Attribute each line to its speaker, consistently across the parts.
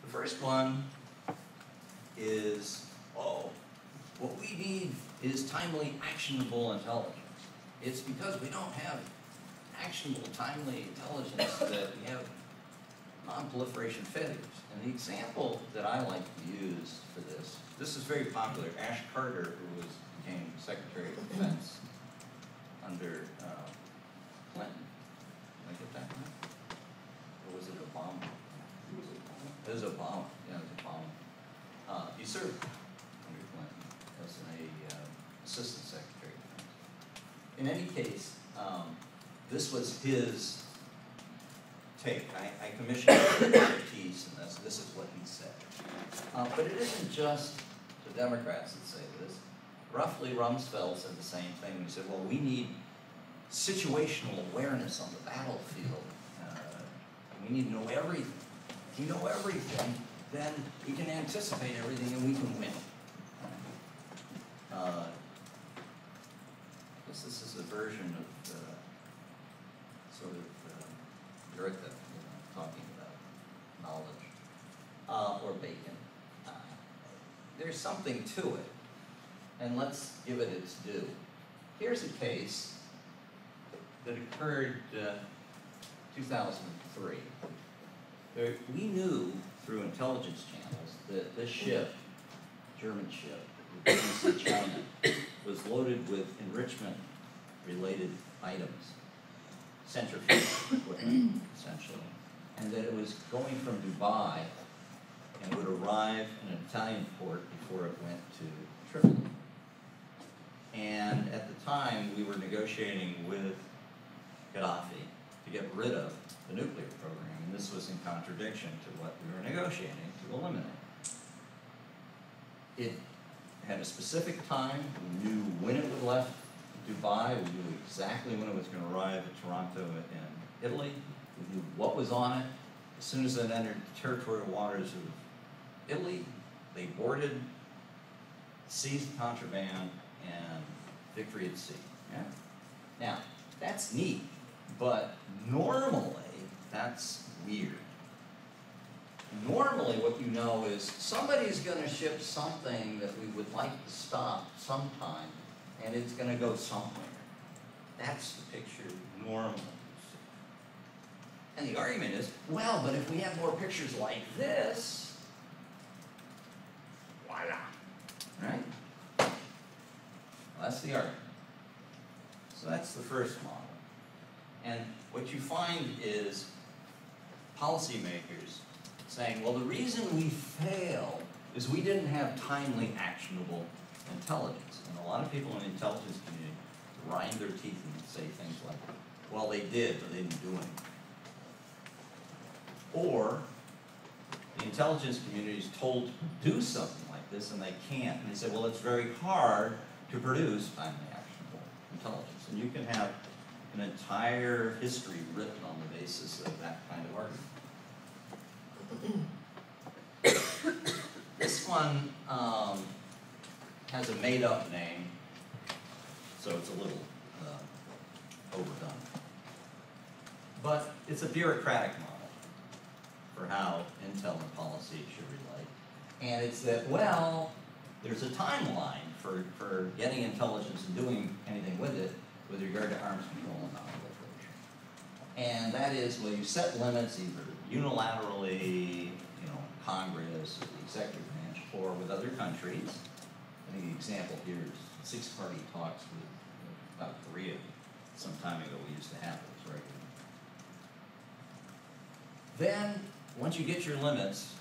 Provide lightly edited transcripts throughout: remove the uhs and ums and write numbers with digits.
Speaker 1: The first one is, oh, what we need is timely, actionable intelligence. It's because we don't have actionable, timely intelligence that we have non-proliferation failures. And the example that I like to use for this is very popular. Ash Carter, who became Secretary of Defense under Clinton. Did I get that right? Or was it Obama? It was Obama. Yeah, it was Obama. He served under Clinton as an Assistant Secretary of Defense. In any case, this was his take. I commissioned a piece, and this is what he said. But it isn't just the Democrats that say this. Roughly, Rumsfeld said the same thing. He said, well, we need situational awareness on the battlefield. We need to know everything. If we know everything, then we can anticipate everything and we can win. I guess this is a version of sort of Goethe, talking about knowledge, or Bacon. There's something to it, and let's give it its due. Here's a case that occurred 2003. We knew through intelligence channels that this ship, German ship, in China, was loaded with enrichment-related items, centrifuge equipment, essentially, and that it was going from Dubai and would arrive in an Italian port before it went to Tripoli. And at the time, we were negotiating with Gaddafi to get rid of the nuclear program, and this was in contradiction to what we were negotiating to eliminate. It had a specific time. We knew when it would left Dubai. We knew exactly when it was going to arrive at Toronto in Italy. We knew what was on it. As soon as it entered the territorial waters of Italy, they boarded, seized the contraband, and victory at sea. Yeah? Now, that's neat, but normally, that's weird. Normally, what you know is somebody's going to ship something that we would like to stop sometime, and it's going to go somewhere. That's the picture normally. And the argument is, well, but if we have more pictures like this, voila, right? Well, that's the argument. So that's the first model. And what you find is policymakers saying, well, the reason we failed is we didn't have timely, actionable intelligence. And a lot of people in the intelligence community grind their teeth and say things like, well, they did, but they didn't do anything. Or the intelligence community is told to do something like this and they can't. And they say, well, it's very hard to produce timely, actionable intelligence. And you can have an entire history written on the basis of that kind of argument. This one has a made-up name, so it's a little overdone. But it's a bureaucratic model for how intel and policy should relate. And it's that, well, there's a timeline for getting intelligence and doing anything with it with regard to arms control and non-proliferation. And that is, well, you set limits either unilaterally, Congress or the executive branch, or with other countries. I think the example here is 6-party talks with South Korea. Some time ago we used to have those regularly. Then, once you get your limits,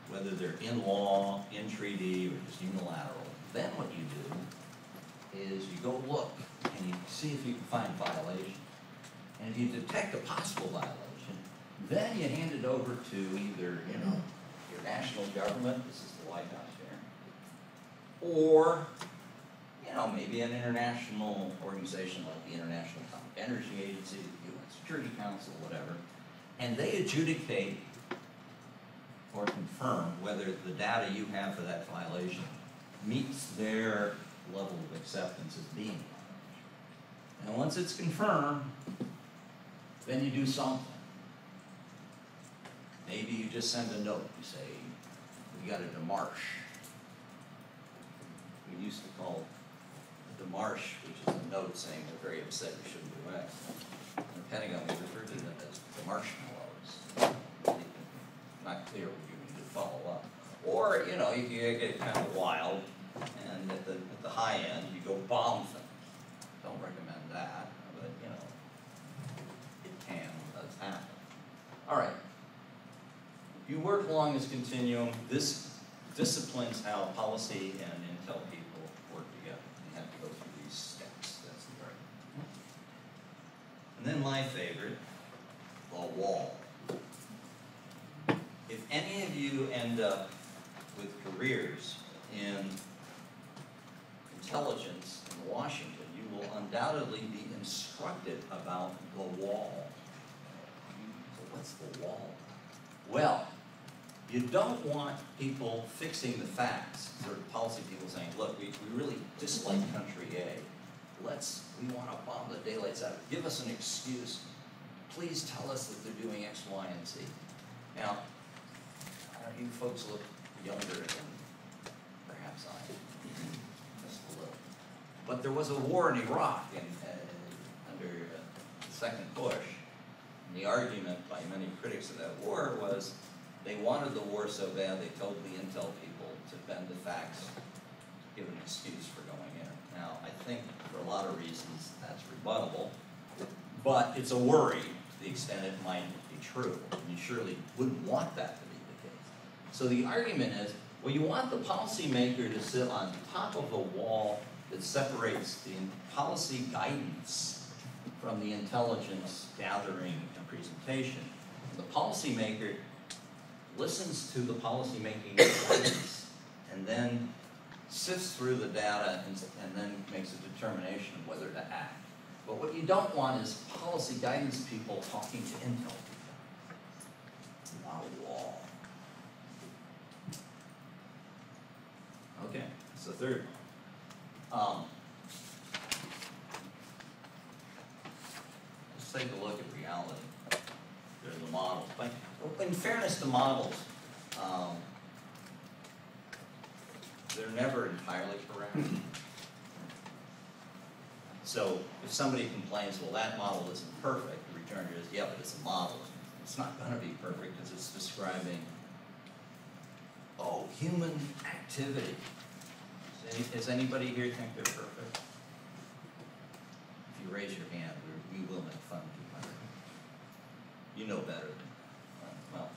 Speaker 1: whether they're in law, in treaty, or just unilateral, then what you do is you go look and you see if you can find violation. And if you detect a possible violation, then you hand it over to either, your national government, this is the White House here, or, maybe an international organization like the International Atomic Energy Agency, the UN Security Council, whatever, and they adjudicate or confirm whether the data you have for that violation meets their level of acceptance as being a violation. And once it's confirmed, then you do something. Maybe you just send a note. You say, we got a demarche. We used to call a demarche, which is a note saying they're very upset you shouldn't do X. In the Pentagon, we refer to them as the marshmallows. Not clear what you need to follow up. Or, you know, you get kind of wild, and at the high end, you go bomb things. Don't recommend that, but, you know, it can, does happen. All right. You work along this continuum. This disciplines how policy and intel people work together. You have to go through these steps. That's the argument. And then my favorite, the wall. If any of you end up with careers in intelligence in Washington, you will undoubtedly be instructed about the wall. So what's the wall? Well, you don't want people fixing the facts, sort of policy people saying, look, we really dislike country A. We want to bomb the daylights out of it. Give us an excuse. Please tell us that they're doing X, Y, and Z. Now, you folks look younger than perhaps I am, just a little. But there was a war in Iraq under the second Bush. And the argument by many critics of that war was they wanted the war so bad they told the intel people to bend the facts, give an excuse for going in. Now, I think for a lot of reasons that's rebuttable, but it's a worry to the extent it might be true. And you surely wouldn't want that to be the case. So the argument is, well, you want the policymaker to sit on top of a wall that separates the policy guidance from the intelligence gathering and presentation. The policymaker listens to the policymaking guidance and then sifts through the data and then makes a determination of whether to act. But what you don't want is policy guidance people talking to intel people. Not a wall. Okay, it's the third one. Let's take a look at reality. There's the models. But in fairness to models, they're never entirely correct. So if somebody complains, well, that model isn't perfect, the returner is, yeah, but it's a model. It's not going to be perfect because it's describing, human activity. Does anybody here think they're perfect? If you raise your hand, we will make fun of you. You know better than, well,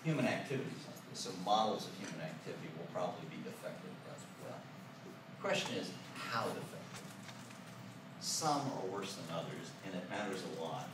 Speaker 1: human activities like this. So models of human activity will probably be defective as well. The question is, how defective? Some are worse than others, and it matters a lot.